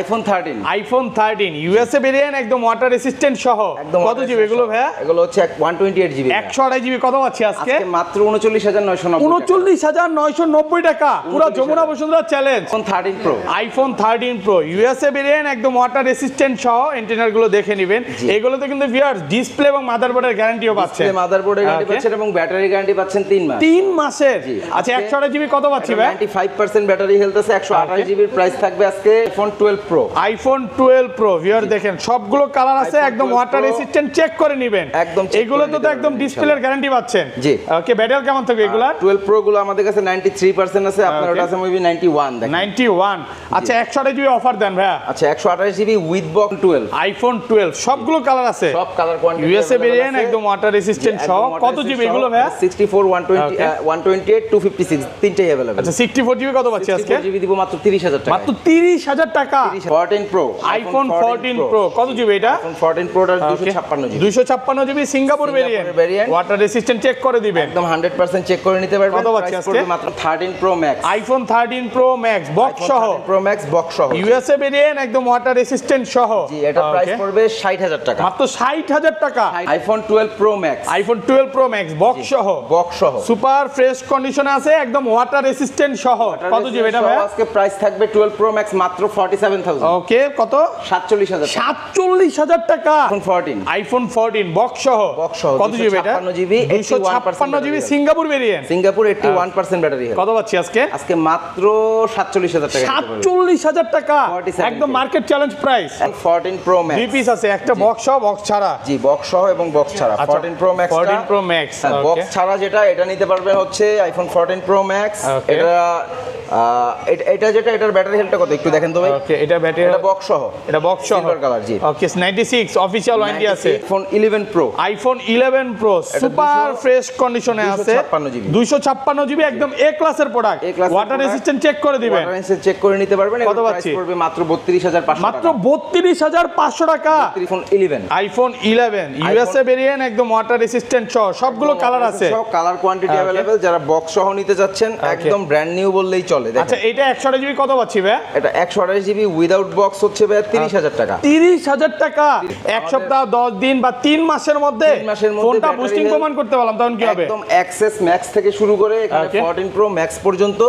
IPhone 13 USA variant একদম water resistant সহ কত জিবি এগুলো ভাইয়া? এগুলো হচ্ছে 128 জিবি 128 জিবি কত পাচ্ছি আজকে? মাত্র 39990 টাকা পুরো Jamuna Bashundhara challenge. IPhone 13 pro USA variant একদম ওয়াটার রেসিস্ট্যান্ট সহ এন্টেনার গুলো দেখে নেবেন। এগুলোতে কিন্তু ভিউয়ার্স ডিসপ্লে এবং মাদারবোর্ডের গ্যারান্টিও পাচ্ছেন। মাদারবোর্ডের গ্যারান্টি পাচ্ছেন এবং ব্যাটারি গ্যারান্টি পাচ্ছেন 3 মাস। 3 মাসের। আচ্ছা 128 জিবি কত পাচ্ছি ভাই? 95% ব্যাটারি হেলথ আছে। 128 জিবির প্রাইস থাকবে আজকে iPhone 12 pro. IPhone 12 pro viewer দেখেন সবগুলো কালার আছে একদম ওয়াটার রেসিস্ট্যান্ট চেক করে নেবেন। একদম এগুলোতে তো একদম ডিসপ্লের গ্যারান্টি পাচ্ছেন। জি ওকে ব্যাটারি কেমন থাকবে এগুলা? 12 প্রো গুলো আমাদের কাছে 93% আছে, আপনার ওটা আছে মেবি 91 দেখেন। 91। আচ্ছা 128 জিবি অফার দেন ভাইয়া। আচ্ছা 128 জিবি উইথ বক্স 12 আইফোন 12 সবগুলো কালার আছে, সব কালার কোয়ান্টিটি ইউএসএ ভেরিয়েন্ট একদম ওয়াটার রেসিস্ট্যান্ট সহ কত জিবি এগুলো ভাইয়া? 64 120 128 256 তিনটাই अवेलेबल। আচ্ছা 64 জিবি কত পাচ্ছি আজকে? 64 জিবি দিব মাত্র 30000 টাকা। মাত্র 30000 টাকা। 14 প্রো আইফোন 14 প্রো কত জিবি এটা? IPhone 14 pro 256 GB 256 GB Singapore variant water resistant check করে দিবেন একদম 100% চেক করে নিতে পারবেন। কত পাচ্ছি আজকে? মাত্র 13 pro max iPhone 13 pro max box সহ, প্রো ম্যাক্স বক্স সহ ইউএসএ ভেরিয়েন্ট একদম ওয়াটার রেসিস্ট্যান্ট সহ। জি এটা প্রাইস পড়বে 60000 টাকা, মাত্র 60000 টাকা। IPhone 12 pro max iPhone 12 pro max box সহ, বক্স সহ সুপার ফ্রেশ কন্ডিশনে আছে একদম ওয়াটার রেসিস্ট্যান্ট সহ। কত জিবি এটা ভাই? আজকে প্রাইস থাকবে 12 প্রো ম্যাক্স মাত্র 47000। ওকে কত? 47000 47000 টাকা। আইফোন 14 বক্স সহ কত জিবি এটা? 56 GB 256 GB Singapore variant, Singapore 81% battery health. কত পাচ্ছি আজকে? আজকে মাত্র 47000 টাকা। 47000 টাকা একদম market challenge price. 14 pro max দুই পিস আছে, একটা বক্স সহ বক্স ছাড়া। জি বক্স সহ এবং বক্স ছাড়া 14 pro max 14 pro max box ছাড়া যেটা এটা নিতে পারবেন হচ্ছে আইফোন 14 প্রো ম্যাক্স। এটা যেটা এটার ব্যাটারি হেলথটা কত একটু দেখেন তো ভাই। ওকে এটা ব্যাটারি এটা বক্স সহ, এটা বক্স সহ সিলভার কালার। জি ওকে 96 অফিশিয়াল ওয়ারেন্টি আছে। IPhone 11 pro iPhone 11 pro super fresh কন্ডিশনে আছে 256 জিবি একদম এ ক্লাসের প্রোডাক্ট, ওয়াটার রেজিস্ট্যান্ট চেক করে দিবেন, ওয়াটার রেজিস্ট্যান্ট চেক করে নিতে পারবেন। কত পাচ্ছি? পড়বে মাত্র 32500 টাকা, মাত্র 32500 টাকা। আইফোন 11 আইফোন 11 ইউএসএ ভেরিয়েন্ট একদম ওয়াটার রেজিস্ট্যান্ট সহ সবগুলো কালার আছে, সব কালার কোয়ান্টিটি अवेलेबल। যারা বক্স সহ নিতে যাচ্ছেন একদম ব্র্যান্ড নিউ বললেই চলে। আচ্ছা এটা 128 জিবি কত পাচ্ছি ভাই? এটা 128 জিবি উইদাউট বক্স হচ্ছে ভাই 30000 টাকা। 30000 টাকা এক সপ্তাহ 10 দিন বা 3 মাসের মধ্যে ফোনটা বুস্টিং প্রমাণ করতে পারলাম, তখন কি হবে? একদম অ্যাক্সেস ম্যাক্স থেকে শুরু করে এখানে 14 প্রো ম্যাক্স পর্যন্ত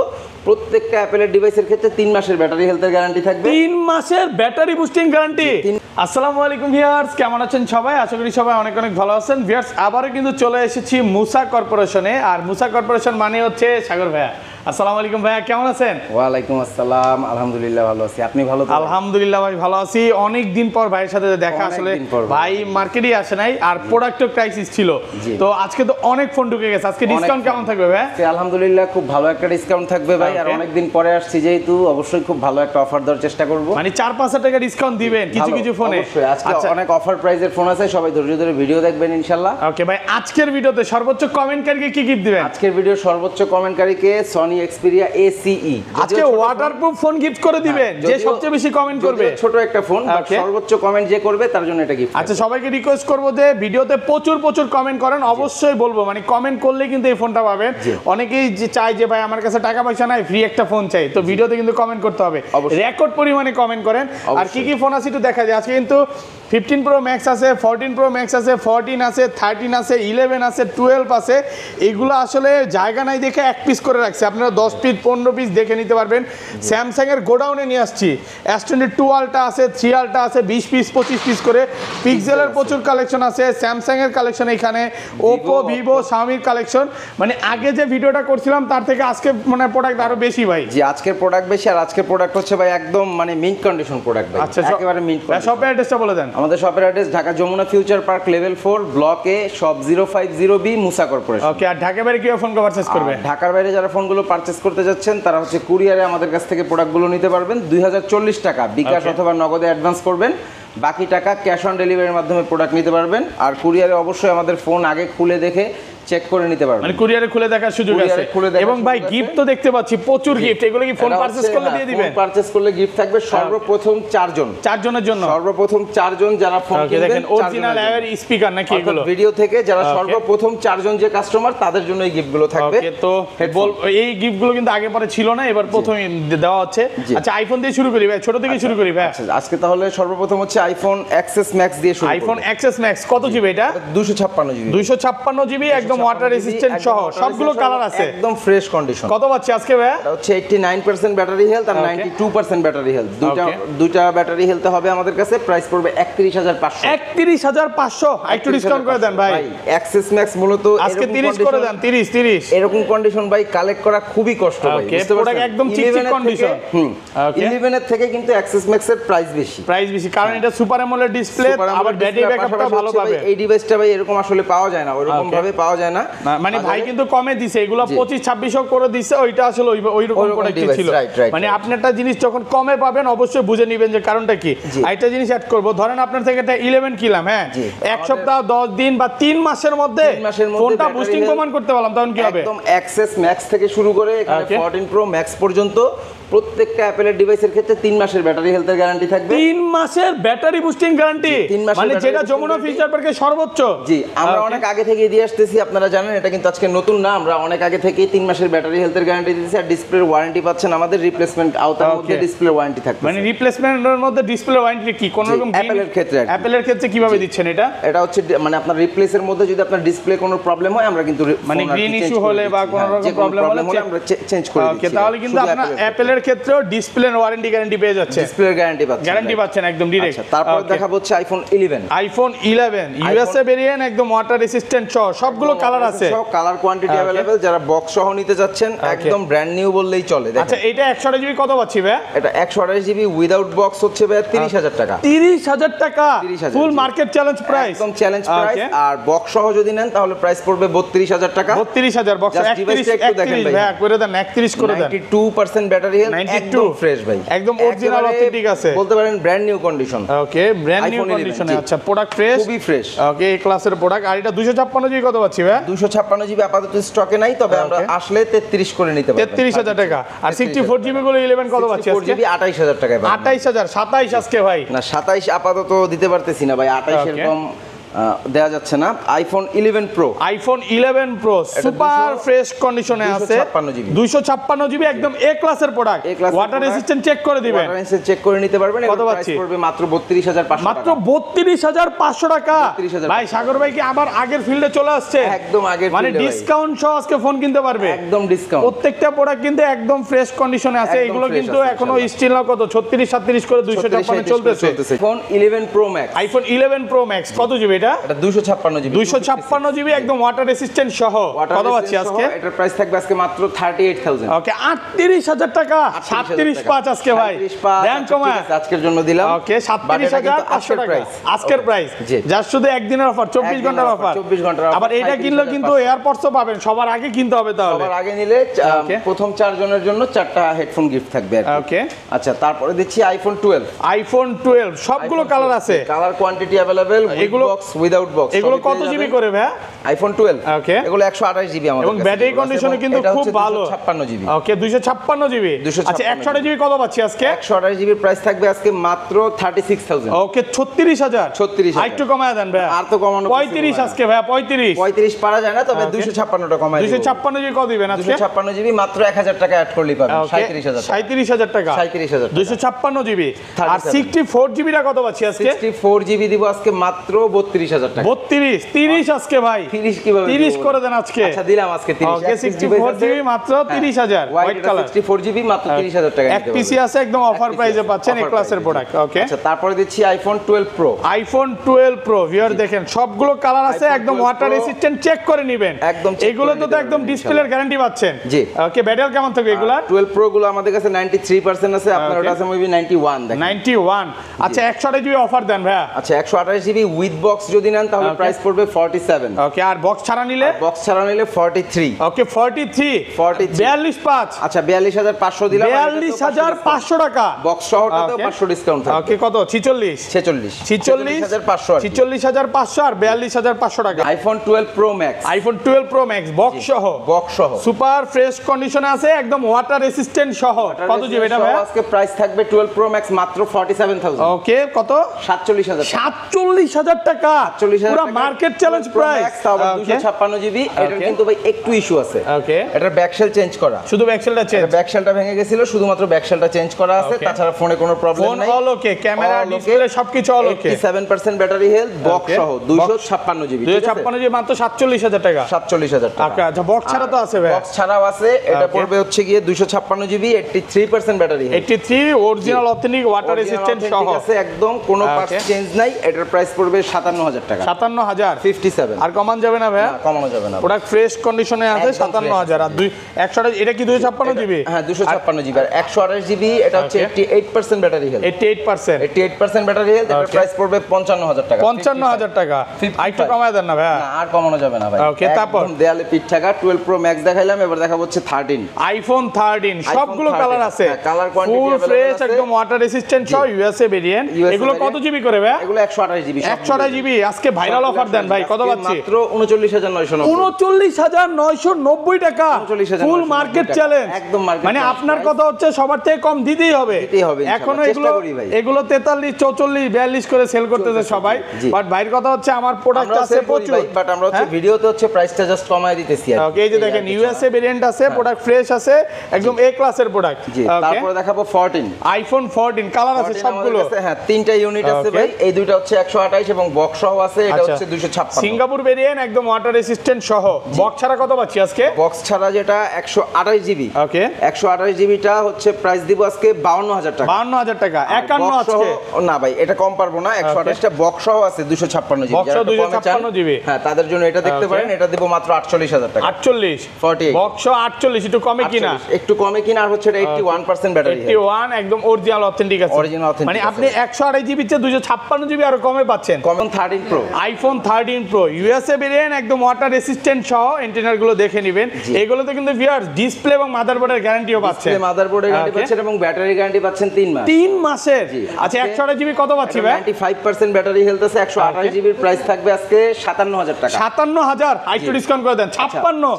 প্রত্যেকটা অ্যাপেলের ডিভাইসের ক্ষেত্রে 3 মাসের ব্যাটারি হেলথের গ্যারান্টি থাকবে। 3 মাসের ব্যাটারি বুস্টিং গ্যারান্টি। আসসালামু আলাইকুম ভিউয়ার্স, কেমন আছেন সবাই? আশা করি সবাই অনেক অনেক ভালো আছেন। ভিউয়ার্স আবারও কিন্তু চলে এসেছি মুসা কর্পোরেশনে, আর মুসা কর্পোরেশন মানে হচ্ছে সাগর ভাইয়া। আসসালামু আলাইকুম ভাইয়া, কেমন আছেন? ওয়ালাইকুম আসসালাম, আলহামদুলিল্লাহ ভালো আছি। আপনি ভালো? আলহামদুলিল্লাহ ভাই ভালো আছি। অনেক দিন পর ভাইয়ের সাথে দেখা, আসলে ভাই মার্কেটে আসে নাই আর প্রোডাক্টও ক্রাইসিস ছিল, তো আজকে তো অনেক ফোন ঢুকে গেছে। আজকে ডিসকাউন্ট কেমন থাকবে ভাই? আলহামদুলিল্লাহ খুব ভালো একটা ডিসকাউন্ট থাকবে ভাই, আর অনেক দিন পরে আসছি যেহেতু অবশ্যই খুব ভালো একটা অফার দেওয়ার চেষ্টা করব। মানে 4-5 টাকা ডিসকাউন্ট দিবেন কিছু কিছু ফোনে? অবশ্যই আজকে অনেক অফার প্রাইসের ফোন আছে, সবাই ধৈর্য ধরে ভিডিও দেখবেন ইনশাআল্লাহ। ওকে ভাই আজকের ভিডিওতে সর্বোচ্চ কমেন্টকারীকে কি গিফট দিবেন? আজকের ভিডিও সর্বোচ্চ কমেন্টকারীকে সনি এক্সপেরিয়া ACE আজকে ওয়াটারপ্রুফ ফোন গিফট করে দিবেন যে সবচেয়ে বেশি কমেন্ট করবে। ছোট একটা ফোন, সর্বোচ্চ কমেন্ট যে করবে তার জন্য এটা গিফট। আচ্ছা সবাইকে রিকোয়েস্ট করব যে ভিডিওতে প্রচুর কমেন্ট করেন, অবশ্যই বলবো মানে কমেন্ট করলে কিন্তু এই ফোনটা পাবেন। অনেকেই যে চায় যে ভাই আমার কাছে টাকা পয়সা নাই, ফ্রি একটা ফোন চাই, তো ভিডিওতে কিন্তু কমেন্ট করতে হবে, রেকর্ড পরিমাণে কমেন্ট করেন। আর কি কি ফোন আছে একটু দেখা যায়। আজকে কিন্তু 15 প্রো ম্যাক্স আছে, 14 প্রো ম্যাক্স আছে, 14 আছে, 13 আছে, 11 আছে, 12 আছে। এইগুলো আসলে জায়গা নাই দেখে এক পিস করে রাখছে, আপনারা 10 পিস 15 পিস দেখে নিতে পারবেন। স্যামসাং এর গোডাউনে নিয়ে আসছি। S22 আলট্রা আছে, 3 আলট্রা আছে, 20 পিস 25 পিস করে। পিক্সেলের প্রচুর কালেকশন আছে, স্যামসাং এর কালেকশন এখানে, ওপো, ভিভো, শাওমির কালেকশন। মানে আগে যে ভিডিওটা করছিলাম তার থেকে আজকে মানে প্রোডাক্ট আরো বেশি ভাই। জি আজকের প্রোডাক্ট বেশি, আর আজকের প্রোডাক্ট হচ্ছে ভাই একদম মানে মিন্ট কন্ডিশন প্রোডাক্ট ভাই। আচ্ছা একেবারে মিন্ট কন্ডিশন। শপের অ্যাড্রেসটা বলে দেন। আমাদের শপের address Dhaka Jamuna future park level 4 block A shop 050B Musa corporation. Okay আর ঢাকার বাইরে কিভাবে ফোন পারচেজ করবে? ঢাকার বাইরে যারা ফোনগুলো পারচেজ করতে যাচ্ছেন তারা হচ্ছে কুরিয়ারে আমাদের কাছ থেকে প্রোডাক্টগুলো নিতে পারবেন। 2040 টাকা বিকাশ অথবা নগদে অ্যাডভান্স করবেন, বাকি টাকা ক্যাশ অন ডেলিভারির মাধ্যমে প্রোডাক্ট নিতে পারবেন। আর কুরিয়ারে অবশ্যই আমাদের ফোন আগে খুলে দেখে চেক করে নিতে পারবেন, মানে কুরিয়ারে খুলে দেখার সুযোগ আছে। এবং ভাই গিফট তো দেখতে পাচ্ছি প্রচুর গিফট, এগুলো কি ফোন পারচেজ করলে দিয়ে দিবেন? ফোন পারচেজ করলে গিফট থাকবে সর্বপ্রথম 4 জনের জন্য, সর্বপ্রথম 4 জন যারা ফোন কিনবেন, দেখেন অরিজিনাল এর স্পিকার নাকি এগুলো ভিডিও থেকে যারা সর্বপ্রথম 4 জন যে কাস্টমার তাদের জন্য এই গিফটগুলো থাকবে। ওকে, তো এই গিফটগুলো কিন্তু আগে পরে ছিল না, এবার প্রথমে দেওয়া হচ্ছে। আচ্ছা আইফোন দিয়ে শুরু করি ভাই, ছোট থেকে শুরু করি ভাই। আজকে তাহলে সর্বপ্রথম হচ্ছে আইফোন এক্সএস ম্যাক্স দিয়ে শুরু। আইফোন এক্সএস ম্যাক্স কত জিবি এটা? 256 জিবি। 256 জিবি একদম ওয়াটার রেজিস্ট্যান্ট সহ সবগুলো কালার আছে, একদম ফ্রেশ কন্ডিশন। কত পাচ্ছি আজকে ভাই? এটা হচ্ছে 89% ব্যাটারি হেলথ আর 92% ব্যাটারি হেলথ। দুইটা ব্যাটারি হেলথ হবে আমাদের কাছে। প্রাইস পড়বে 31500। 31500 একটু ডিসকাউন্ট করে দেন ভাই। এক্সএস ম্যাক্স মূলত আজকে 30 করে দেন, 30 এরকম কন্ডিশন ভাই কালেক্ট করা খুবই কষ্ট ভাই, বুঝতে পারছেন? একদম চিকচিক কন্ডিশন। 11 এর থেকে কিন্তু এক্সএস ম্যাক্স এর প্রাইস বেশি, কারণ এটা সুপার অ্যামোলেড ডিসপ্লে, আবার ব্যাটারি ব্যাকআপটা ভালো পাবে। এই ডিভাইসটা ভাই এরকম আসলে পাওয়া যায় না, ওইরকম ভাবে পাওয়া যায় না। মানে ভাই কিন্তু কমে দিছে, এগুলো 25-26 করে দিছে, ওইটা আসলে ওইরকম প্রোডাক্ট ছিল। মানে আপনি একটা জিনিস যখন কমে পাবেন অবশ্যই বুঝে নেবেন যে কারণটা কি। আরেকটা জিনিস অ্যাড করব, ধরেন আপনার থেকে একটা 11 কিলাম, হ্যাঁ, এক সপ্তাহ 10 দিন বা 3 মাসের মধ্যে ফোনটা বুস্টিং প্রমাণ করতে পারলাম, তখন কি হবে? একদম এক্সএস ম্যাক্স থেকে শুরু করে এখানে 14 প্রো ম্যাক্স পর্যন্ত প্রত্যেকটা অ্যাপেলের ডিভাইসের ক্ষেত্রে 3 মাসের ব্যাটারি হেলথের গ্যারান্টি থাকবে। 3 মাসের ব্যাটারি বুস্টিং গ্যারান্টি, মানে যেটা যমুনা ফিচার পার্কে সর্বোচ্চ। জি, আমরা অনেক আগে থেকে দিয়ে আসতেছি, আপনারা জানেন এটা কিন্তু আজকে নতুন না। আমরা অনেক আগে থেকেই 3 মাসের ব্যাটারি হেলথের গ্যারান্টি দিতেছি, আর ডিসপ্লের ওয়ারেন্টি পাচ্ছেন আমাদের রিপ্লেসমেন্ট আওতার মধ্যে ডিসপ্লে ওয়ারেন্টি থাকবে। মানে রিপ্লেসমেন্টের মধ্যে ডিসপ্লে ওয়ারেন্টি কি কোন রকম? অ্যাপেলের ক্ষেত্রে কিভাবে দিচ্ছেন এটা? এটা হচ্ছে মানে আপনার রিপ্লেসের মধ্যে যদি আপনার ডিসপ্লে কোনো প্রবলেম হয়, আমরা কিন্তু মানে গ্রিন ইস্যু হলে বা কোনো রকম প্রবলেম হলে আমরা চেঞ্জ করে দিচ্ছি। ওকে, তাহলে কিন্তু আপনার অ্যাপেলের ক্ষেত্রেও ডিসপ্লে ওয়ারেন্টি গ্যারান্টি পেয়ে যাচ্ছে, ডিসপ্লের গ্যারান্টি পাচ্ছেন একদম ডাইরেক্ট। তারপর দেখাবো হচ্ছে আইফোন 11 ইউএসএ ভেরিয়েন্ট, একদম ওয়াটার রেসিস্ট্যান্ট সহ সবগুলো কালার আছে, সব কালার কোয়ান্টিটি अवेलेबल। যারা বক্স সহ নিতে যাচ্ছেন একদম ব্র্যান্ড নিউ বললেই চলে। আচ্ছা এটা 128 জিবি কত পাচ্ছি ভাই? এটা 128 জিবি উইদাউট বক্স হচ্ছে ভাই 30000 টাকা। 30000 টাকা ফুল মার্কেট চ্যালেঞ্জ প্রাইস, একদম চ্যালেঞ্জ প্রাইস। আর বক্স সহ যদি নেন তাহলে প্রাইস পড়বে 32000 টাকা। 32000 বক্স 31 ভাই করে দেন, 31 করে দেন। 92% ব্যাটারি হেলথ, একদম ফ্রেশ ভাই, একদম অরিজিনাল অথেন্টিক আছে, বলতে পারেন ব্র্যান্ড নিউ কন্ডিশন। ওকে, ব্র্যান্ড নিউ কন্ডিশনে। আচ্ছা প্রোডাক্ট ফ্রেশ, খুবই ফ্রেশ। ওকে, এই ক্লাসের প্রোডাক্ট। আর এটা 256 জিবি কত পাচ্ছি ভাই? 256 জিবি আপাতত স্টকে নাই, তবে আমরা আসলে 33 করে নিতে পারবো। 33000 টাকা। আর 64 জিবি গুলো 11 কত পাচ্ছি আজকে? 64 জিবি 28000 টাকায় পাবেন। 28000, 27 আজকে ভাই না 27 আপাতত দিতে পারতেছি না ভাই, 28 এরকম দেয়া যাচ্ছে না। আইফোন 11 প্রো সুপার ফ্রেশ কন্ডিশনে আছে, 256 জিবি একদম এ ক্লাসের প্রোডাক্ট, ওয়াটার রেজিস্ট্যান্ট চেক করে দিবেন, ওয়াটার রেজিস্ট্যান্ট চেক করে নিতে পারবেন। কত পাচ্ছি? পড়বে মাত্র 32500 মাত্র 32500 টাকা। ভাই সাগর ভাই কি আবার আগের ফিল্ডে চলে আসছে? একদম আগের মানে ডিসকাউন্ট সহ আজকে ফোন কিনতে পারবে, একদম ডিসকাউন্ট। প্রত্যেকটা প্রোডাক্ট কিন্তু একদম ফ্রেশ কন্ডিশনে আছে। এগুলো কিন্তু এখনো স্টিল না, কত 36-37 করে 256 চলতেছে। Phone 11 pro max, iPhone 11 pro max কত জিবি এটা? এটা 256 জিবি একদম ওয়াটার রেসিস্ট্যান্ট সহ, কত পাচ্ছি আজকে? এটার প্রাইস থাকবে আজকে মাত্র 38000। ওকে, 38000 টাকা, 375 আজকে ভাই দেন কমা আজকের জন্য দিলাম। ওকে, 37500 টাকা আজকের প্রাইস, জাস্ট শুধু একদিনের অফার, 24 ঘন্টার অফার। আবার এটা কিনলে কিন্তু এয়ারপডসও পাবেন, সবার আগে কিনতে হবে। তাহলে সবার আগে নিলে প্রথম 4 জনের জন্য 4টা হেডফোন গিফট থাকবে। ওকে, আচ্ছা তারপরে দিচ্ছি আইফোন 12 সবগুলো কালার আছে, কালার কোয়ান্টিটি अवेलेबल, এগুলো বক্স উইদাউট বক্স। এগুলো কত জিবি করে ভাই? আইফোন 12 ওকে, এগুলো 128 জিবি আমাদের এবং ব্যাটারি কন্ডিশনে কিন্তু খুব ভালো, 256 জিবি। ওকে, 256 জিবি। আচ্ছা 128 জিবি কত পাচ্ছি আজকে? 128 জিবির প্রাইস থাকবে আজকে মাত্র 36000। ওকে, 36000। আরেকটু কমায় দেন ভাই, আর তো কমানো 35 আজকে ভাই, 35 পারা যায় না, তবে 256 টা কমায় 256 জিবি কত দিবেন আজকে? 256 জিবি মাত্র 1000 টাকা অ্যাড করলেই পাবেন, 37000 টাকা। 37000 256 জিবি। আর 64 জিবিটা কত পাচ্ছি আজকে? 64 জিবি দিব আজকে মাত্র 32000 টাকা। 30 আজকে ভাই, 30 কিভাবে? 30 করে দেন আজকে। আচ্ছা দিলাম আজকে 30। ওকে, 64 জিবি মাত্র 30000, হোয়াইট কালার। 64 জিবি মাত্র 30000 টাকা। এক পিসি আছে, একদম অফার প্রাইসে পাচ্ছেন এই ক্লাসের প্রোডাক্ট। ওকে, আচ্ছা তারপরে দিচ্ছি আইফোন 12 প্রো। ভিউয়ার দেখেন সবগুলো কালার আছে, একদম ওয়াটার রেজিস্ট্যান্ট চেক করে নেবেন। এগুলো তো একদম ডিসপ্লের গ্যারান্টি পাচ্ছেন। জি, ওকে, ব্যাটারি কেমন থাকবে এগুলা? 12 প্রো গুলো আমাদের কাছে 93% আছে, আপনার ওটা আছে মেবি 91 দেখেন। 91। আচ্ছা 128 জিবি অফার দেন ভাই। আচ্ছা 128 জিবি উইথ বক্স যদি নেন তাহলে প্রাইস পড়বে 47। ওকে, আর বক্স ছাড়া নিলে? বক্স ছাড়া নিলে 43। ওকে 43 42.5। আচ্ছা 42500 দিলাম। 42500 টাকা বক্স সহটাতেও 500 ডিসকাউন্ট থাকবে। ওকে কত? 46 44500 আর 42500 টাকা। IPhone 12 pro max, iPhone 12 pro max box সহ, সুপার ফ্রেশ কন্ডিশনে আছে, একদম ওয়াটার রেসিস্ট্যান্ট সহ। কত জিবি এটা ভাই? আজকে প্রাইস থাকবে 12 প্রো ম্যাক্স মাত্র 47000। ওকে কত? 47000 টাকা, পুরো মার্কেট চ্যালেঞ্জ প্রাইস। 256 জিবি। এটা কিন্তু ভাই একটু ইস্যু আছে। ওকে, এটা ব্যাকশেল চেঞ্জ করা, শুধু ব্যাকশেলটা চেঞ্জ, ব্যাকশেলটা ভেঙে গেছিল, শুধুমাত্র ব্যাকশেলটা চেঞ্জ করা আছে, তাছাড়া ফোনে কোনো প্রবলেম নাই। Phone all okay, camera display সবকিছু all okay. 87% battery health, box সহ 256 জিবি। 256 জিবি মাত্র 47000 টাকা। 47000 টাকা। আচ্ছা বক্স ছাড়া তো আছে ভাই? বক্স ছাড়াও আছে, এটা পড়বে হচ্ছে গিয়ে 256 GB, 83% battery health. 83 original authentic water resistant সহ আছে, একদম কোনো পার্টস চেঞ্জ নাই। এটার প্রাইস পড়বে 57000 টাকা। 57000 57। আর কমান যাবে না ভাই? কমানো যাবে না, প্রোডাক্ট ফ্রেশ কন্ডিশনে আছে। 57000 আর 128 এটা কি 256 জিবি? হ্যাঁ 256 জিবি। আর 128 জিবি এটা হচ্ছে 88% ব্যাটারি হেলথ। 88% battery health. এটার প্রাইস পড়বে 55000 টাকা। 55000 টাকা। আরেকটু কমায় দেন না ভাই? না আর কমানো যাবে না ভাই। ওকে, তারপর দেয়ালে পিঠ থাকা 12 প্রো ম্যাক্স দেখাইলাম, এবার দেখাবো হচ্ছে 13 আইফোন 13। সবগুলো কালার আছে, কালার কোয়ান্টিটি ফুল ফ্রেশ, একদম ওয়াটার রেসিস্ট্যান্ট সহ, ইউএসএ ভেরিয়েন্ট। এগুলো কত জিবি করে ভাই? এগুলো 128 জিবি। 128 জিবি। আজকে ভাইরাল অফার দেন ভাই, কত পাচ্ছি? মাত্র 39990। 39990 টাকা, ফুল মার্কেট চ্যালেঞ্জ। একদম মার্কেট, মানে আপনার কথা হচ্ছে সবার থেকে কম দিতেই হবে। এখনো এগুলো 43 44 42 করে সেল করতেছে সবাই, বাট ভাইয়ের কথা হচ্ছে আমার প্রোডাক্ট আছে প্রচুর, বাট আমরা হচ্ছে ভিডিওতে হচ্ছে প্রাইসটা জাস্ট কমায় দিতেছি। ওকে, এই যে দেখেন ইউএসএ ভেরিয়েন্ট আছে, প্রোডাক্ট ফ্রেশ আছে, একদম এ ক্লাসের প্রোডাক্ট। তারপরে দেখাবো 14 আইফোন 14 কালার আছে সবগুলো। হ্যাঁ তিনটা ইউনিট আছে ভাই, এই দুইটা হচ্ছে 128 এবং বক্স সহ আছে, এটা হচ্ছে 256 সিঙ্গাপুর ভেরিয়েন্ট, একদম ওয়াটার রেসিস্ট্যান্ট সহ। বক্স ছাড়া কত পাচ্ছি আজকে? বক্স ছাড়া যেটা 128 জিবি। ওকে, 128 জিবিটা হচ্ছে প্রাইস দিব আজকে 52000 টাকা। 52000 টাকা। 51 আজকে না ভাই এটা কম পারবো না। 128টা বক্স সহ আছে 256 জিবি। Box 256 GB. হ্যাঁ তাদের জন্য এটা দেখতে পারেন, এটা দেব মাত্র 48000 টাকা। 48 48 বক্স 48, একটু কমে কিনা? একটু কমে কিনা। আর হচ্ছে এটা 81% ব্যাটারি। 81 একদম অরিজিনাল অথেন্টিক আছে। অরিজিনাল অথেন্টিক, মানে আপনি 128 জিবি চেয়ে 256 জিবি আরো কমে পাচ্ছেন। Common 13 pro, iPhone 13 pro USA variant, একদম ওয়াটার রেসিস্ট্যান্ট সহ। এন্টেনার গুলো দেখে নেবেন, এগুলোতে কিন্তু ভিউয়ার্স ডিসপ্লে এবং মাদারবোর্ডের গ্যারান্টিও পাচ্ছেন। ডিসপ্লে মাদারবোর্ডের গ্যারান্টি পাচ্ছেন এবং ব্যাটারি গ্যারান্টি পাচ্ছেন 3 মাস। 3 মাসের। আচ্ছা 128 জিবি কত পাচ্ছি ভাই? 95% ব্যাটারি হেলথ আছে। 128 জিবির প্রাইস থাকবে আজকে 57000 টাকা। 57000 আইটু ডিসকাউন্ট করে দেন। 56500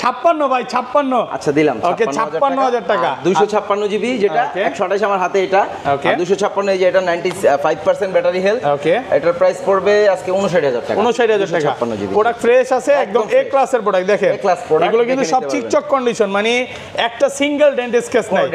56 ভাই 56। আচ্ছা দিলাম। ওকে 56000 টাকা। 256 জিবি যেটা 128 আমার হাতে এটা। আর 256 এই যে এটা 95% ব্যাটারি হেলথ। ওকে, এটার প্রাইস পড়বে আজকে 59000 টাকা। 59000 টাকা। প্রোডাক্ট ফ্রেশ আছে, একদম এ ক্লাসের প্রোডাক্ট। দেখেন এগুলো কিন্তু সব চিকচক কন্ডিশন, মানে একটা সিঙ্গেল ডেন্ট স্ক্র্যাচ নাই,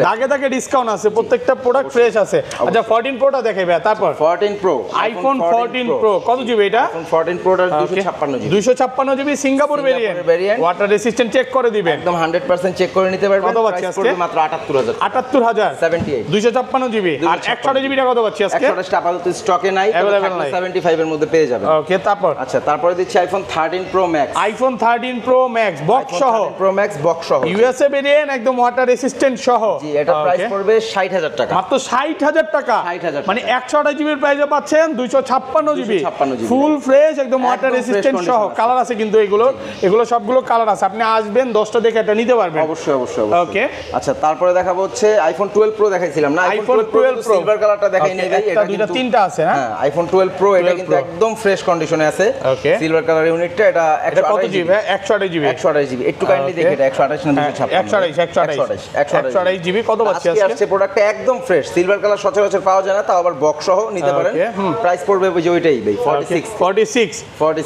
দাগে দাগে ডিসকাউন্ট আছে, প্রত্যেকটা প্রোডাক্ট ফ্রেশ আছে। আচ্ছা 14 প্রোটা দেখে ভাই। তারপর 14 প্রো, আইফোন 14 প্রো কত জিবি এটা? আইফোন 14 প্রোটা 256 GB. 256 GB Singapore variant, water resistant check করে দিবেন, একদম 100% চেক করে নিতে পারবেন। কত পাচ্ছি আজকে? মাত্র 78000। 78000 78 256 জিবি। আর 128 জিবিটা কত পাচ্ছি আজকে? 128টা আপাতত স্টকে নাই, তবে 75 এর মধ্যে পেয়ে যাবেন। ওকে, তারপর আচ্ছা তারপরে দিচ্ছি iPhone 13 pro max. IPhone 13 pro max box সহ, প্রো ম্যাক্স বক্স সহ, ইউএসএ ভেরিয়েন্ট, একদম ওয়াটার রেসিস্ট্যান্ট সহ। জি এটা প্রাইস পড়বে 60000 টাকা। মাত্র 60000 টাকা। মানে 128 জিবির প্রাইসে পাচ্ছেন 256 জিবি ফুল ফ্রেশ, একদম ওয়াটার রেসিস্ট্যান্ট সহ। কালার আছে কিন্তু এগুলো সবগুলো কালার আছে। আপনি আসবেন 10টা দেখে এটা নিতে পারবেন। অবশ্যই। ওকে, আচ্ছা তারপরে দেখাবো হচ্ছে আইফোন 12 প্রো দেখাইছিলাম না? আইফোন 12 প্রো সিলভার কালারটা দেখাই নেই ভাই, এটা দুইটা তিনটা আছে না? হ্যাঁ আইফোন 12 প্রো এটা কিন্তু একদম ফ্রেশ কন্ডিশনে আছে। ওকে, সিলভার কালার ইউনিটটা। এটা কত জিবি? 128 জিবি। 128 জিবি। একটু কাইন্ডলি দেখে এটা 128 না 256? 128 জিবি। কত পাচ্ছি আজকে? আসছে প্রোডাক্টটা একদম ফ্রেশ, সিলভার কালার সচরাচর পাওয়া যায় না, তাও আবার বক্স সহ নিতে পারেন। প্রাইস পড়বে ওই যে ওইটাই ভাই 46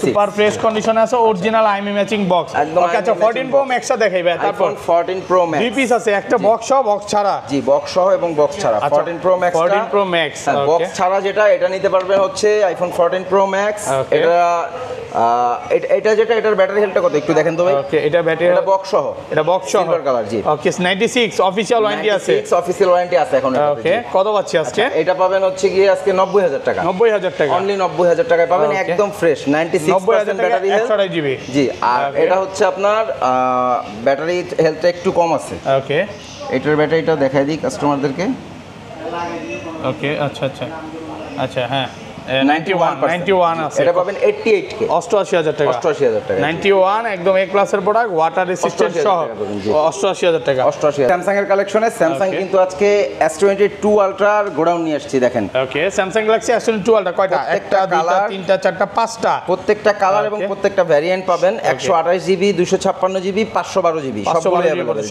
সুপার ফ্রেশ কন্ডিশনে আছে, অরিজিনাল আইএমই ম্যাচিং বক্স। ওকে, আচ্ছা 14 প্রো ম্যাক্সটা দেখাই ভাই। তারপর 14 প্রো ম্যাক্স দুই পিস আছে, একটা বক্স সহ বক্স ছাড়া। জি বক্স সহ এবং বক্স ছাড়া। 14 pro max, 14 pro max box ছাড়া যেটা এটা নিতে পারবেন হচ্ছে আইফোন 14 প্রো ম্যাক্স। এটা যেটা এটার ব্যাটারি হেলথটা কত একটু দেখেন তো ভাই। ওকে, এটা ব্যাটারি, এটা বক্স সহ, এটা বক্স সহ সিলভার কালার। জি ওকে, 96 অফিশিয়াল ওয়ারেন্টি আছে। 96 অফিশিয়াল ওয়ারেন্টি আছে এখন। ওকে, কত পাচ্ছি আজকে? এটা পাবেন হচ্ছে গিয়ে আজকে 90000 টাকা। 90000 টাকা, অনলি 90000 টাকায় পাবেন, একদম ফ্রেশ 96% ব্যাটারি হেলথ, 128 জিবি। জি আর এটা হচ্ছে আপনার ব্যাটারি হেলথটা একটু কম আছে। ওকে, এটার ব্যাটারিটা দেখাই দিই কাস্টমারদেরকে। ওকে, আচ্ছা, হ্যাঁ 91 আছে, এটা পাবেন 88K 88,000 টাকা, 88,000 টাকা 91 একদম এ ক্লাসের প্রোডাক্ট, ওয়াটার রেসিস্ট্যান্ট সহ 88,000 টাকা। 88 স্যামসাং এর কালেকশনে স্যামসাং কিন্তু আজকে S22 আলট্রার গোডাউন নিয়ে আসছে দেখেন। ওকে, স্যামসাং গ্যালাক্সি S22 আলট্রা কয়টা? একটা, দুইটা, তিনটা, চারটা, পাঁচটা, প্রত্যেকটা কালার এবং প্রত্যেকটা ভ্যারিয়েন্ট পাবেন। 128GB 256GB 512GB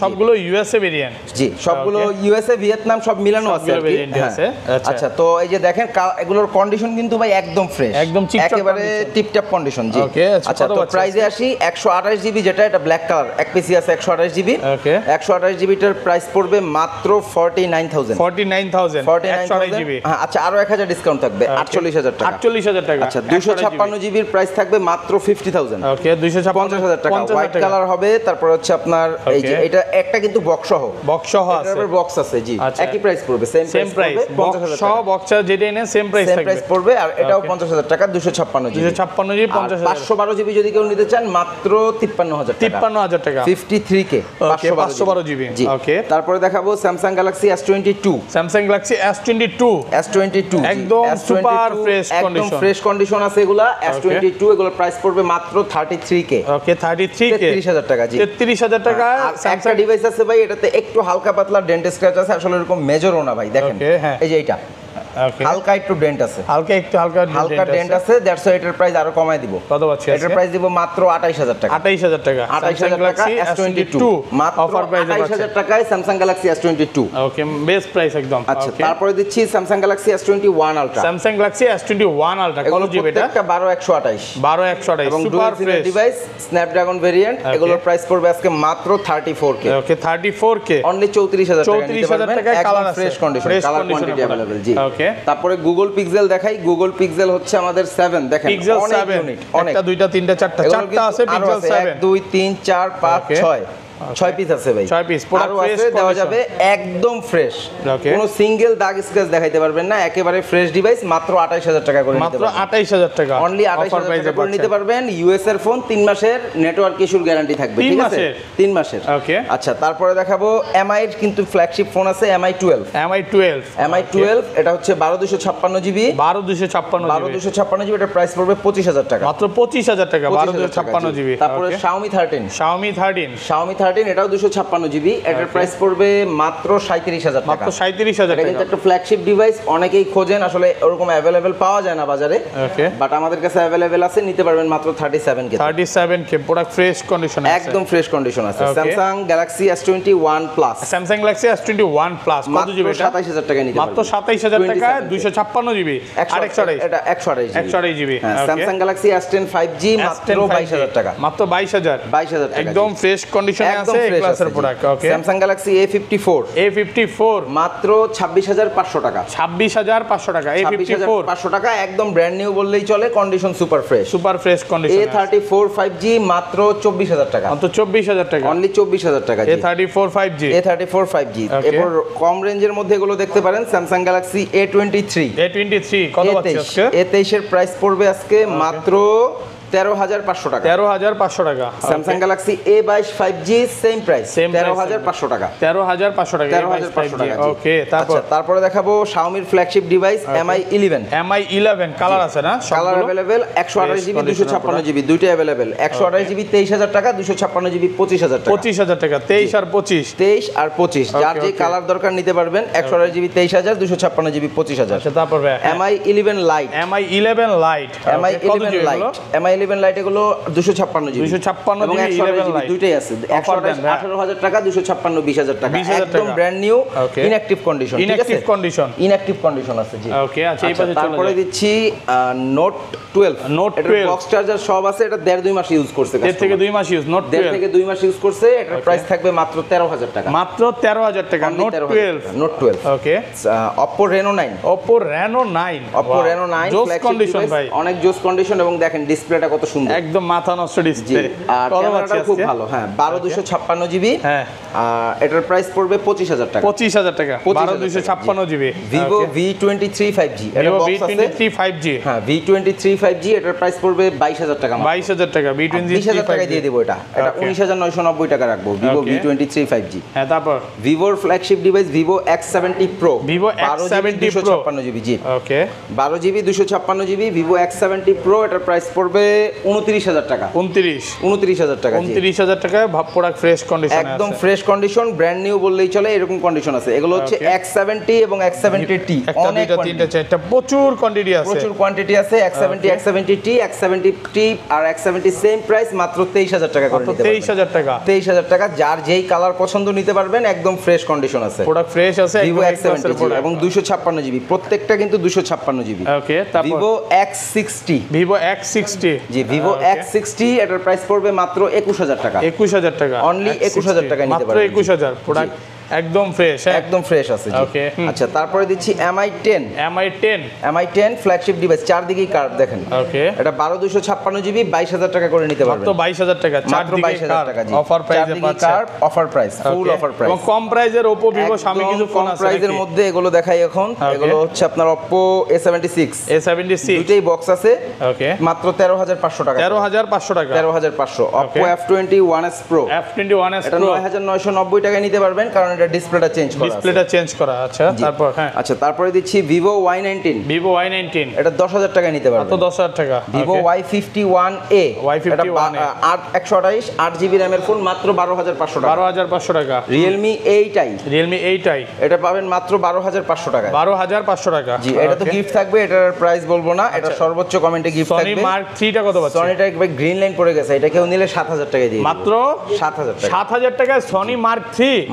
সবগুলো ইউএসএ ভেরিয়েন্ট। জি, সবগুলো ইউএসএ ভিয়েতনাম সব মিলানো আছে আর কি। আচ্ছা, তো এই যে দেখেন এগুলোর কন্ডিশন কিন্তু ভাই একদম ফ্রেশ, একদম একেবারে টিপটপ কন্ডিশন। জি, আচ্ছা, তো প্রাইসে আসি 128GB যেটা, এটা ব্ল্যাক কালার, এক পিসি আছে 128GB। ওকে, 128GB টার প্রাইস পড়বে মাত্র 49,000। 128GB। হ্যাঁ, আচ্ছা, আরো 1000 ডিসকাউন্ট থাকবে, 48,000 টাকা। 48,000 টাকা। আচ্ছা, 256GB এর প্রাইস থাকবে মাত্র 50,000। ওকে, 250,000 টাকা। হোয়াইট কালার হবে, তারপর হচ্ছে আপনার এই যে এটা একটা কিন্তু বক্স সহ আছে, এটার বক্স আছে। জি, একই প্রাইস পড়বে, সেম প্রাইস, 50,000 সহ বক্সটা যেটা এনে সেম প্রাইস পড়বে। আর এটাও 50,000 টাকা, 256GB। 512GB যদি কেউ নিতে চান মাত্র 53,000 টাকা। 53,000 টাকা, 53K 512GB। ওকে, তারপরে দেখাবো Samsung Galaxy S22। Samsung Galaxy S22 একদম সুপার ফ্রেশ কন্ডিশন, একদম ফ্রেশ কন্ডিশন আছে এগুলা। S22 এগুলোর প্রাইস পড়বে মাত্র 33K। ওকে, 33K 33,000 টাকা। জি, 33,000 টাকা। একটা ডিভাইস আছে ভাই, এটাতে একটু হালকা পাতলা ডেন্ট স্ক্র্যাচ আছে, আসলে এরকম মেজরও না ভাই, দেখেন এই যে এটা হালকা একটু ডেন্ট আছে, হালকা ডেন্ট আছে, দ্যাটস হোয়াই এটার প্রাইস আরো কমায় দিব। কত পাচ্ছি? এটার প্রাইস দিব মাত্র 28,000 টাকা। 28,000 টাকা, 28,000 টাকা S22 মাত্র অফার প্রাইসে 28,000 টাকায় স্যামসাং গ্যালাক্সি S22। ওকে, বেস্ট প্রাইস একদম। আচ্ছা, তারপরে দিচ্ছি Samsung Galaxy S21 ultra. Samsung Galaxy S21 ultra কত জিবি এটা? এটা 12128 12128 এবং super fresh device, Snapdragon variant. এগুলোর প্রাইস পড়বে আজকে মাত্র 34K। ওকে, 34K অনলি 34,000 টাকা। 34,000 টাকায় কালার আছে, fresh condition, colour quantity available. জি, ওকে। তারপরে গুগল পিক্সেল দেখাই। গুগল পিক্সেল হচ্ছে আমাদের 7, দেখেন পিক্সেল 7 একটা, দুইটা, তিনটা, চারটা আছে পিক্সেল 7। 1 2 3 4 5 6 6 পিস আছে ভাই, 6 পিস আরো আছে, দেওয়া যাবে একদম ফ্রেশ, কোনো সিঙ্গেল দাগ স্ক্র্যাচ দেখাইতে পারবেন না, একেবারে ফ্রেশ ডিভাইস। মাত্র 28,000 টাকা করে নিতে পারবেন, মাত্র 28,000 টাকা, অনলি 28,000 টাকা করে নিতে পারবেন। ইউএস এর ফোন, 3 মাসের নেটওয়ার্ক ইস্যুর গ্যারান্টি থাকবে, ঠিক আছে? 3 মাসের। ওকে, আচ্ছা, তারপরে দেখাবো এমআই এর কিন্তু ফ্ল্যাগশিপ ফোন আছে, এমআই 12। এটা হচ্ছে 12256GB। 12256GB এটার প্রাইস পড়বে 25,000 টাকা, মাত্র 25,000 টাকা, 12256GB। তারপরে Xiaomi 13 এটাও 256GB, এটার প্রাইস পড়বে মাত্র 37,000 টাকা, মাত্র 37,000 টাকা। কিন্তু একটা ফ্ল্যাগশিপ ডিভাইস, অনেকেই খোঁজেন, আসলে ওরকম अवेलेबल পাওয়া যায় না বাজারে, ওকে, বাট আমাদের কাছে अवेलेबल আছে, নিতে পারবেন মাত্র 37K। প্রোডাক্ট ফ্রেশ কন্ডিশন আছে, একদম ফ্রেশ কন্ডিশন আছে। Samsung Galaxy S21 plus, Samsung Galaxy S21 plus কত জিবি এটা? 27,000 টাকা নিতে মাত্র 27,000 টাকা, 256GB আর 128, এটা 128GB। Samsung Galaxy S10 5G মাত্র 22,000 টাকা, মাত্র 22,000 টাকা, একদম ফ্রেশ কন্ডিশনে আছে এই ক্লাসের প্রোডাক্ট। ওকে, স্যামসাং গ্যালাক্সি A54 মাত্র 26,500 টাকা, 26,500 টাকা, A54 টাকা, একদম ব্র্যান্ড নিউ বললেই চলে, condition super fresh condition. A34 5G মাত্র 24,000 টাকা, মাত্র 24,000 টাকা, অনলি 24,000 টাকা। A34 5G। এরপর কম রেঞ্জের মধ্যে এগুলো দেখতে পারেন, স্যামসাং গ্যালাক্সি A23 কত পাচ্ছি আজকে? A23 এর প্রাইস পড়বে আজকে মাত্র 13,500 টাকা, 13,500 টাকা। Samsung Galaxy A22 5G same price, 13,500 টাকা, 13,500 টাকা, 13,500 টাকা। ওকে, তারপরে দেখাবো Xiaomi flagship device Mi 11 colour আছে না? কালার अवेलेबल, 128GB 256GB দুইটাই अवेलेबल। 128GB 23,000 টাকা, 256GB 25,000 টাকা, 25,000 টাকা, 23 আর 25, যার যে কালার দরকার নিতে পারবেন। 128GB 23,000, 256GB 25,000। আচ্ছা, তারপর Mi 11 Lite, Mi 11 Lite এগুলো 256GB এবং 128GB দুইটাই আছে। 18,000 টাকা, 256 20,000 টাকা, একদম ব্র্যান্ড নিউ, ইনঅ্যাকটিভ কন্ডিশন, ঠিক আছে? ইনঅ্যাকটিভ কন্ডিশন আছে। জি, ওকে। আচ্ছা, এই পাশে চলে তারপরে দিচ্ছি নোট 12 এটার বক্স চার্জার সব আছে, এটা 1.5-2 মাস ইউজ করছে, 1.5 থেকে 2 মাস ইউজ, নোট 12 থেকে 2 মাস ইউজ করছে। এটার প্রাইস থাকবে মাত্র 13,000 টাকা, মাত্র 13,000 টাকা, নোট 12। ওকে, Oppo Reno 9 জোস কন্ডিশন ভাই, অনেক জোস কন্ডিশন, এবং দেখেন ডিসপ্লেটা কত সুন্দর, একদম মাথা নষ্ট ডিসপ্লে। আর ক্যামেরাটা খুব ভালো। হ্যাঁ, 12 256GB। হ্যাঁ, এটার প্রাইস পড়বে 25000 টাকা। 25000 টাকা 12256 জিবি Vivo V23 5G এটা Vivo বক্স আছে V23 5G হ্যাঁ V23 5G এটার প্রাইস পড়বে 22000 টাকা 22000 টাকা V23 20000 টাকা দিয়ে দেব এটা 19990 টাকা রাখবো Vivo V23 5G। হ্যাঁ তারপর Vivoর flagship device Vivo X70 Pro Vivo X70 Pro 256GB জি okay 12GB 256GB Vivo X70 Pro এটার প্রাইস পড়বে 29000 টাকা 29000 টাকা 29000 টাকা প্রোডাক্ট ফ্রেশ কন্ডিশনে আছে একদম ফ্রেশ কন্ডিশন ব্র্যান্ড নিউ বললেই চলে এরকম কন্ডিশন আছে এগুলো হচ্ছে X70 এবং X70T অনেক তিনটা চারটা প্রচুর কোয়ান্টিটি আছে প্রচুর কোয়ান্টিটি আছে X70 X70T X70T আর X70 সেম প্রাইস মাত্র 23000 টাকা করে নিতে পারবেন 23000 টাকা 23000 টাকা যার যেই কালার পছন্দ নিতে পারবেন একদম ফ্রেশ কন্ডিশন আছে প্রোডাক্ট ফ্রেশ আছে Vivo X70 এবং 256GB প্রত্যেকটা কিন্তু 256GB ওকে তারপর Vivo X60 Vivo X60 জি Vivo X60 এটার প্রাইস পড়বে মাত্র 21000 টাকা 21000 টাকা অনলি 21000 টাকা নিতে পারবেন মাত্র 21000 প্রোডাক্ট একদম ফ্রেশ একদম ফ্রেশ আছে জি ওকে আচ্ছা তারপরে দিচ্ছি Mi10 ফ্ল্যাগশিপ ডিভাইস চারদিকেই কার্ভ দেখেন ওকে এটা 12256GB 22000 টাকা করে নিতে পারবেন মাত্র 22000 টাকা চারদিকে 22000 টাকা জি অফার প্রাইসে পাচ্ছেন curve offer price full offer price এবং কম প্রাইসের Oppo Vivo Xiaomi কিছু ফোন আছে প্রাইসের মধ্যে এগুলো দেখাই এখন এগুলো হচ্ছে আপনার Oppo A76 দুটেই বক্স আছে ওকে মাত্র 13500 টাকা 13500 টাকা 13500 Oppo F21s Pro F21s এটা Pro 9990 টাকায় নিতে পারবেন কারণ এটা ডিসপ্লেটা চেঞ্জ করা আছে ডিসপ্লেটা চেঞ্জ করা আচ্ছা তারপর হ্যাঁ আচ্ছা তারপরে দিচ্ছি Vivo Y19 এটা 10000 টাকায় নিতে পারবেন তো 10000 টাকা Vivo Y51a এটা 128 8GB RAM এর ফোন মাত্র 12500 টাকা 12500 টাকা Realme 8i এটা পাবেন মাত্র 12500 টাকা 12500 টাকা জি এটা তো গিফট থাকবে এটার প্রাইস বলবো না এটা সর্বোচ্চ কমেন্টে গিফট থাকবে Sony Mark 3 টা কত পাচ্ছেন Sonyটা একবার গ্রিন লাইন পড়ে গেছে এটা কেউ নিলে 7000 টাকা দিয়ে মাত্র 7000 টাকা 7000 টাকা Sony Mark 3